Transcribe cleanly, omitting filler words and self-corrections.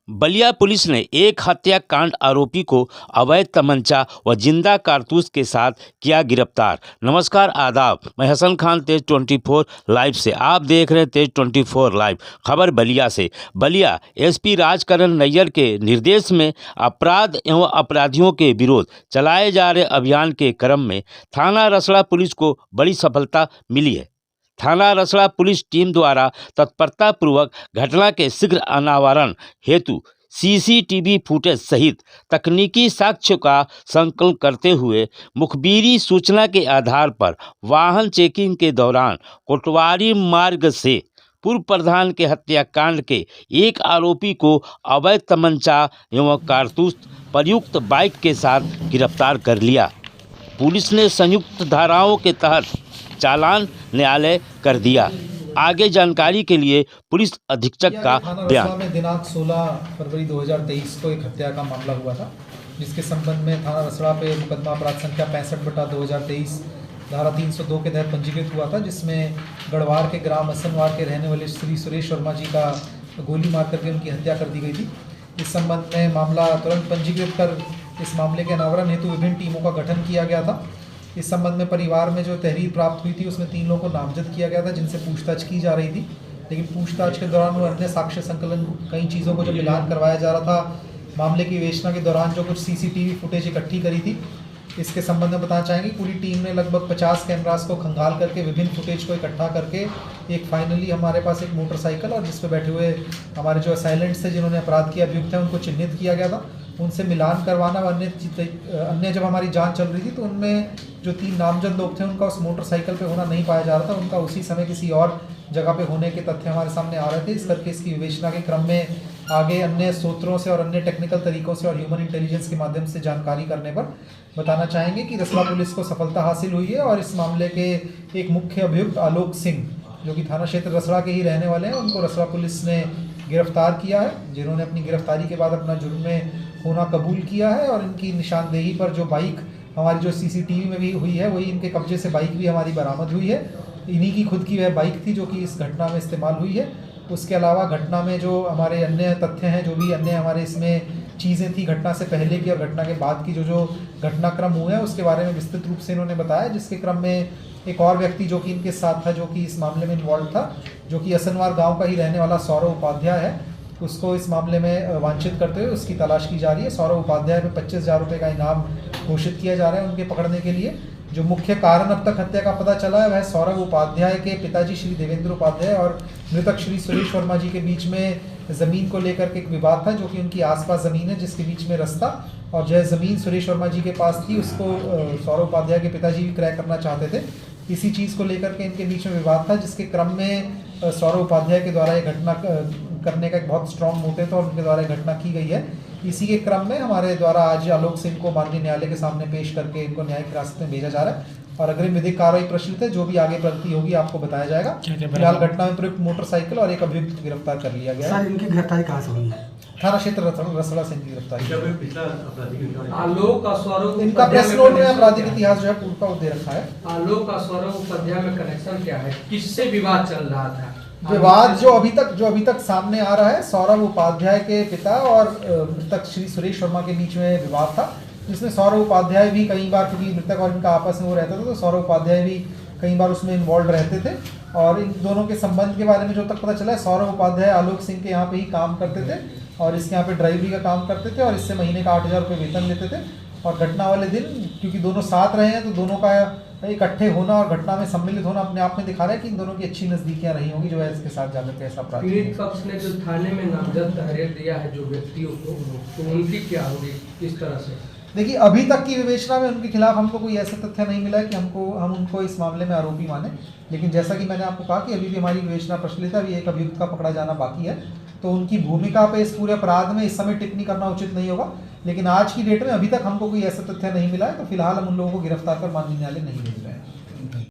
Ballia police ने एक हत्याकांड आरोपी को अवैध तमंचा व जिंदा कारतूस के साथ किया गिरफ्तार। नमस्कार, आदाब, मैं हसन खान, तेज 24 लाइव से आप देख रहे हैं तेज 24 लाइव। खबर बलिया से। बलिया एसपी राजकरण नैयर के निर्देश में अपराध एवं अपराधियों के विरोध चलाए जा रहे अभियान के क्रम में थाना रसड़ा पुलिस को बड़ी सफलता मिली है। थाना रसड़ा पुलिस टीम द्वारा तत्परतापूर्वक घटना के शीघ्र अनावरण हेतु सीसीटीवी फुटेज सहित तकनीकी साक्ष्य का संकलन करते हुए मुखबिरी सूचना के आधार पर वाहन चेकिंग के दौरान कोटवारी मार्ग से पूर्व प्रधान के हत्याकांड के एक आरोपी को अवैध तमंचा एवं कारतूस प्रयुक्त बाइक के साथ गिरफ्तार कर लिया। पुलिस ने संयुक्त धाराओं के तहत चालान न्यायालय कर दिया। आगे जानकारी के लिए पुलिस अधीक्षक का बयान। में दिनांक 16 फरवरी 2023 को एक हत्या का मामला हुआ था, जिसके संबंध में थाना रसड़ा पे मुकदमा अपराध संख्या 65/2023 धारा 302 के तहत पंजीकृत हुआ था, जिसमें गढ़वार के ग्राम असनवार के रहने वाले श्री सुरेश वर्मा जी का गोली मार करके उनकी हत्या कर दी गई थी। इस संबंध में मामला तुरंत पंजीकृत कर इस मामले के अनावरण हेतु विभिन्न टीमों का गठन किया गया था। इस संबंध में परिवार में जो तहरीर प्राप्त हुई थी उसमें 3 लोगों को नामजद किया गया था, जिनसे पूछताछ की जा रही थी। लेकिन पूछताछ के दौरान वो अन्य साक्ष्य संकलन कई चीज़ों को जो मिलान करवाया जा रहा था, मामले की विवेचना के दौरान जो कुछ सीसीटीवी फुटेज इकट्ठी करी थी, इसके संबंध में बताना चाहेंगे पूरी टीम ने लगभग 50 कैमरास को खंगाल करके विभिन्न फुटेज को इकट्ठा करके एक फाइनली हमारे पास एक मोटरसाइकिल और जिस पे बैठे हुए हमारे जो असाइलेंट्स थे जिन्होंने अपराध किया अभियुक्त है उनको चिन्हित किया गया था। उनसे मिलान करवाना व अन्य जब हमारी जांच चल रही थी तो उनमें जो 3 नामजद लोग थे उनका उस मोटरसाइकिल पे होना नहीं पाया जा रहा था, उनका उसी समय किसी और जगह पे होने के तथ्य हमारे सामने आ रहे थे। इस करके इसकी विवेचना के क्रम में आगे अन्य सूत्रों से और अन्य टेक्निकल तरीकों से और ह्यूमन इंटेलिजेंस के माध्यम से जानकारी करने पर बताना चाहेंगे कि रसड़ा पुलिस को सफलता हासिल हुई है और इस मामले के एक मुख्य अभियुक्त आलोक सिंह, जो कि थाना क्षेत्र रसड़ा के ही रहने वाले हैं, उनको रसड़ा पुलिस ने गिरफ्तार किया है, जिन्होंने अपनी गिरफ्तारी के बाद अपना जुर्म में होना कबूल किया है। और इनकी निशानदेही पर जो बाइक हमारी जो सीसीटीवी में भी हुई है, वही इनके कब्जे से बाइक भी हमारी बरामद हुई है। इन्हीं की खुद की वह बाइक थी जो कि इस घटना में इस्तेमाल हुई है। उसके अलावा घटना में जो हमारे अन्य तथ्य हैं, जो भी अन्य हमारे इसमें चीज़ें थी घटना से पहले की और घटना के बाद की जो घटनाक्रम हुए हैं उसके बारे में विस्तृत रूप से इन्होंने बताया, जिसके क्रम में एक और व्यक्ति जो कि इनके साथ था, जो कि इस मामले में इन्वॉल्व था, जो कि असनवार गांव का ही रहने वाला सौरव उपाध्याय है, उसको इस मामले में वांछित करते हुए उसकी तलाश की जा रही है। सौरव उपाध्याय पे 25,000 रुपये का इनाम घोषित किया जा रहा है उनके पकड़ने के लिए। जो मुख्य कारण अब तक हत्या का पता चला है वह सौरव उपाध्याय के पिताजी श्री देवेंद्र उपाध्याय और मृतक श्री सुरेश वर्मा जी के बीच में ज़मीन को लेकर के एक विवाद था, जो कि उनकी आसपास ज़मीन है जिसके बीच में रास्ता और जो ज़मीन सुरेश वर्मा जी के पास थी उसको सौरव उपाध्याय के पिताजी भी क्रय करना चाहते थे। इसी चीज़ को लेकर के इनके बीच में विवाद था, जिसके क्रम में सौरव उपाध्याय के द्वारा ये घटना करने का एक बहुत स्ट्रॉन्ग मोटिव था और उनके द्वारा घटना की गई है। इसी के क्रम में हमारे द्वारा आज आलोक सिंह को माननीय न्यायालय के सामने पेश करके इनको न्यायिक हिरासत में भेजा जा रहा है और अग्रिम विधिक कार्रवाई प्रचलित है। जो भी आगे प्रगति होगी आपको बताया जाएगा। फिलहाल घटना में प्रयुक्त मोटरसाइकिल और एक अभियुक्त को गिरफ्तार कर लिया गया है। इनकी गिरफ्तारी कहाँ से हुई है? थाना क्षेत्र रसड़ा से इनकी गिरफ्तारी। आलोक और सौरव इनका प्रेस नोट में आपराधिक इतिहास जो है पूर्व का दे रखा है। आलोक और सौरव उपाध्याय में कनेक्शन क्या है, किससे विवाद चल रहा था? विवाद जो अभी तक सामने आ रहा है, सौरव उपाध्याय के पिता और मृतक श्री सुरेश वर्मा के बीच में विवाद था, जिसमें सौरव उपाध्याय भी कई बार, क्योंकि मृतक और इनका आपस में वो रहता था, तो सौरव उपाध्याय भी कई बार उसमें इन्वॉल्व रहते थे। और इन दोनों के संबंध के बारे में जो तक पता चला है, सौरव उपाध्याय आलोक सिंह के यहाँ पे ही काम करते थे और इसके यहाँ पे ड्राइवरी का काम करते थे और इससे महीने का 8,000 रुपये वेतन लेते थे। और घटना वाले दिन क्योंकि दोनों साथ रहे हैं तो दोनों का इकट्ठे होना और घटना में सम्मिलित होना अपने आप में दिखा रहा है कि इन दोनों की अच्छी नजदीकियां रही होंगी, जो है इसके साथ जाकर के ऐसा अपराध। पीड़ित पक्ष ने जो थाने में नामजद तहरीर दिया है जो व्यक्तियों को, तो उनकी क्या होगी, किस तरह से? देखिए, अभी तक की विवेचना में उनके खिलाफ हमको कोई ऐसा तथ्य नहीं मिला है कि हम उनको इस मामले में आरोपी माने। लेकिन जैसा कि मैंने आपको कहा कि अभी भी हमारी विवेचना प्रचलित है, अभी एक अभियुक्त का पकड़ा जाना बाकी है, तो उनकी भूमिका पे इस पूरे अपराध में इस समय टिप्पणी करना उचित नहीं होगा। लेकिन आज की डेट में अभी तक हमको कोई ऐसा तथ्य नहीं मिला है, तो फिलहाल हम उन लोगों को गिरफ्तार कर माननीय न्यायालय नहीं भेज रहे हैं।